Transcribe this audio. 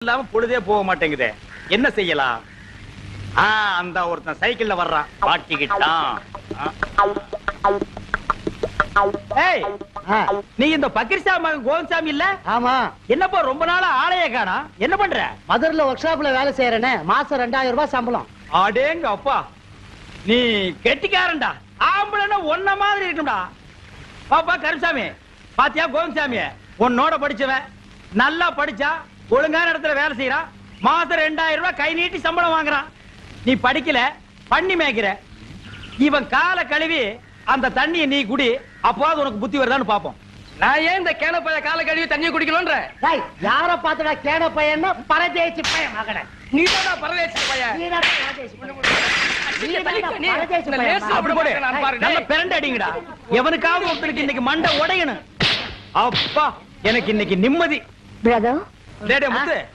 இல்லாம பொழுதே போக மாட்டேங்குதே, என்ன செய்யலாம்? அந்த ஒருத்தன் சைக்கிள்ல வர்றான், மாட்டிக்கிட்டான். ஏய், நீ இந்த பக்கீர்சா மகன் கோவிந்தசாமி இல்ல? ஆமா. என்னப்பா ரொம்ப நாளா ஆளைய காணா, என்ன பண்ற? மதுரைல ஒர்க் ஷாப்ல வேலை செய்யறேன்னு, மாசம் 2000 ரூபாய் சம்பளம். அடேங்க அப்பா, நீ கெட்டிக்காரன்டா. ஆம்பளன்னா ஒன்ன மாதிரி இருக்கும்டா. பாப்பா கருசாமி, பாத்தியா கோவிந்தசாமி உன்னோட படிச்சவன், நல்லா படிச்சா ஒழுங்கான இடத்துல வேலை செய்யறான், மாசம் 2000 ரூபாய் கை நீட்டி சம்பளம் வாங்குறான். நீ படிக்கல, பண்ணி மேய்க்கிற. இவன் காலை கழுவி அந்த தண்ணியை நீ குடி, அப்போது உனக்கு புத்தி வருதான்னு பாப்போம். நான் ஏன் இந்த கேன பைய காலை கழுவி தண்ணியை குடிக்கணும்ன்ற? டேய், யார பாத்துடா கேன பையன்னா? பரதேசி பையன் மகனே. நீ தான் பரதேசி பைய. நீ தான் பரதேசி பையன். நல்ல பிரண்டு அடிங்கடா. எவனுக்காவது ஒருத்தருக்கு இன்னைக்கு மண்டை உடையணும். அப்பா, எனக்கு இன்னைக்கு நிம்மதி. பிரதர் டேய் முத்து,